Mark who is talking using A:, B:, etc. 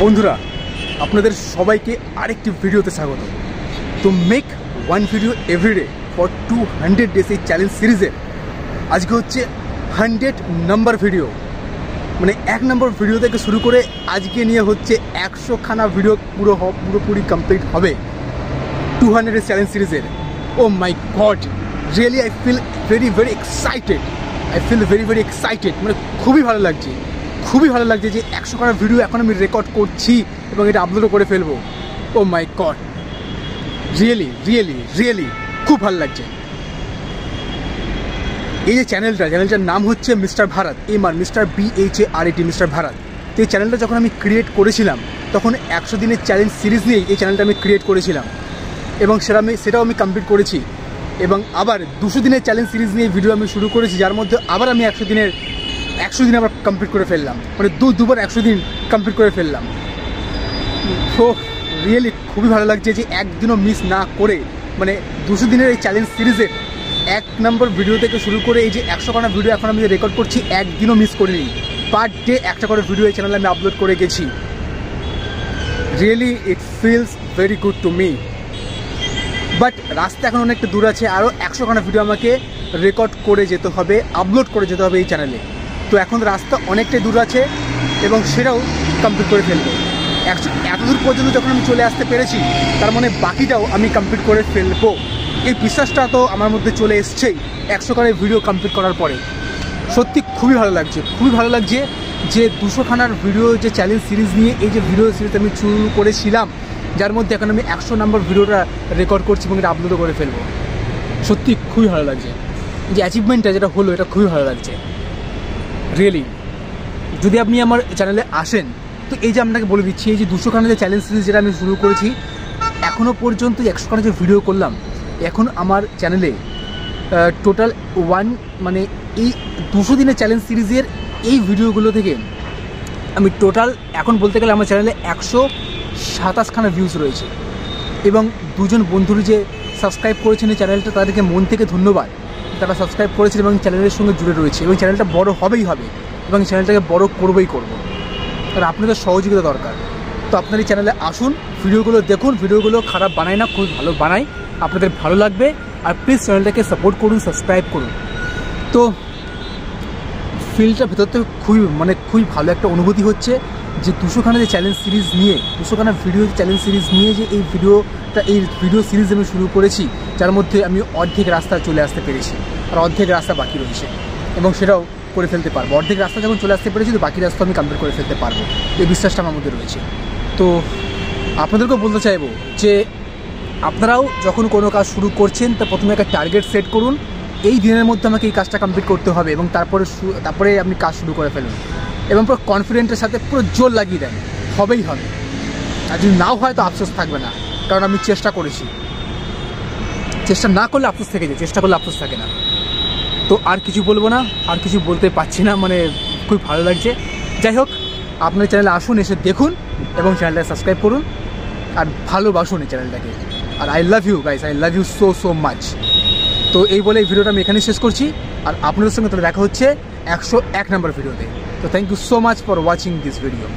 A: বন্ধুরা আপনাদের সবাইকে আরেকটি ভিডিওতে স্বাগত। তো make one video everyday for 200 days এই চ্যালেঞ্জ সিরিজের আজকে হচ্ছে 100 নম্বর ভিডিও, মানে 1 নম্বর ভিডিও থেকে শুরু করে আজকে নিয়ে হচ্ছে 100খানা ভিডিও পুরোপুরি কমপ্লিট হবে 200 ডেজ চ্যালেঞ্জ সিরিজের। Oh my god, really I feel very excited. মানে খুবই ভালো লাগছে যে 100খানা ভিডিও এখন আমি রেকর্ড করছি এবং এটা আপলোডও করে ফেলবো। ও মাই গড, রিয়েলি খুব ভালো লাগছে। এই যে চ্যানেলটার নাম হচ্ছে mister Bharat, mister BHARAT, mister Bharat. তো এই চ্যানেলটা যখন আমি ক্রিয়েট করেছিলাম তখন 100 দিনের চ্যালেঞ্জ সিরিজ নিয়েই এই চ্যানেলটা আমি ক্রিয়েট করেছিলাম এবং সেটাও আমি কমপ্লিট করেছি। এবং আবার 200 দিনের চ্যালেঞ্জ সিরিজ নিয়ে ভিডিও আমি শুরু করেছি, যার মধ্যে আবার আমি 100 দিন আবার কমপ্লিট করে ফেললাম, মানে দুবার 100 দিন কমপ্লিট করে ফেললাম। তো রিয়েলি খুবই ভালো লাগছে যে একদিনও মিস না করে, মানে 200 দিনের এই চ্যালেঞ্জ সিরিজের 1 নম্বর ভিডিও থেকে শুরু করে এই যে 100খানা ভিডিও এখন আমি রেকর্ড করছি, একদিনও মিস করিনি। পার ডে একটা করে ভিডিও এই চ্যানেলে আমি আপলোড করে গেছি। Really it feels very good to me. But রাস্তা এখন অনেকটা দূর আছে, আরও 100খানা ভিডিও আমাকে রেকর্ড করে যেতে হবে, আপলোড করে যেতে হবে এই চ্যানেলে। তো এখন রাস্তা অনেকটাই দূর আছে এবং সেটাও কমপ্লিট করে ফেলবো। এত দূর পর্যন্ত যখন আমি চলে আসতে পেরেছি, তার মানে বাকিটাও আমি কমপ্লিট করে ফেলবো। এই বিশ্বাসটা তো আমার মধ্যে চলে এসছেই 100খানা ভিডিও কমপ্লিট করার পরে। সত্যি খুবই ভালো লাগছে যে 200খানার ভিডিও যে চ্যালেঞ্জ সিরিজ নিয়ে এই যে ভিডিও সিরিজ আমি শুরু করেছিলাম, যার মধ্যে এখন আমি 100 নম্বর ভিডিওটা রেকর্ড করছি এবং এটা আপলোডও করে ফেলবো। সত্যি খুবই ভালো লাগছে, যে অ্যাচিভমেন্টটা যেটা হলো এটা খুবই ভালো লাগছে রিয়েলি। যদি আপনি আমার চ্যানেলে আসেন, তো এই যে আপনাকে বলে দিচ্ছি, এই যে 200খানা যে চ্যালেঞ্জ সিরিজ যেটা আমি শুরু করেছি, এখনও পর্যন্ত 100খানা যে ভিডিও করলাম, এখন আমার চ্যানেলে টোটাল মানে এই 200 দিনের চ্যালেঞ্জ সিরিজের এই ভিডিওগুলো থেকে আমি টোটাল এখন বলতে গেলে আমার চ্যানেলে 127খানা ভিউজ রয়েছে। এবং দুজন বন্ধুর যে সাবস্ক্রাইব করেছেন এই চ্যানেলটা, তাদেরকে মন থেকে ধন্যবাদ। তারা সাবস্ক্রাইব করেছেন এবং চ্যানেলের সঙ্গে জুড়ে রয়েছে, এবং চ্যানেলটা বড় হবেই হবে এবং চ্যানেলটাকে বড় করবো। আর আপনাদের সহযোগিতা দরকার। তো আপনার এই চ্যানেলে আসুন, ভিডিওগুলো দেখুন। ভিডিওগুলো খারাপ বানাই না, খুব ভালো বানাই, আপনাদের ভালো লাগবে। আর প্লিজ চ্যানেলটাকে সাপোর্ট করুন, সাবস্ক্রাইব করুন। তো ফিলটা ভেতর থেকে খুবই ভালো একটা অনুভূতি হচ্ছে যে 200খানা যে চ্যালেঞ্জ সিরিজ নিয়ে, 200খানা ভিডিও চ্যালেঞ্জ সিরিজ নিয়ে যে এই ভিডিও সিরিজ আমি শুরু করেছি, যার মধ্যে আমি অর্ধেক রাস্তা চলে আসতে পেরেছি আর অর্ধেক রাস্তা বাকি রয়েছে এবং সেটাও করে ফেলতে পারবো। অর্ধেক রাস্তা যখন চলে আসতে পেরেছি, তো বাকি রাস্তা আমি কমপ্লিট করে ফেলতে পারবো, এই বিশ্বাসটা আমার মধ্যে রয়েছে। তো আপনাদেরকেও বলতে চাইবো যে আপনারাও যখন কোনো কাজ শুরু করছেন, তা প্রথমে একটা টার্গেট সেট করুন, এই দিনের মধ্যে আমাকে এই কাজটা কমপ্লিট করতে হবে, এবং তারপরে আপনি কাজ শুরু করে ফেলুন এবং পুরো কনফিডেন্টের সাথে পুরো জোর লাগিয়ে দেন, হবেই হবে। আর যদি নাও হয় তো আফসোস থাকবে না, কারণ আমি চেষ্টা করেছি। চেষ্টা না করলে আফসোস থেকে যায়, চেষ্টা করলে আফসোস থাকে না। তো আর কিছু বলবো না, আর কিছু বলতে পারছি না, মানে খুব ভালো লাগছে। যাই হোক, আপনার চ্যানেলে আসুন, এসে দেখুন এবং চ্যানেলটা সাবস্ক্রাইব করুন আর ভালোবাসুন এই চ্যানেলটাকে। আর I love you guys, I love you so much. তো এই বলে এই ভিডিওটা আমি এখানেই শেষ করছি, আর আপনাদের সঙ্গে তাহলে দেখা হচ্ছে 101 নম্বর ভিডিওতে। তো thank you so much for watching this video.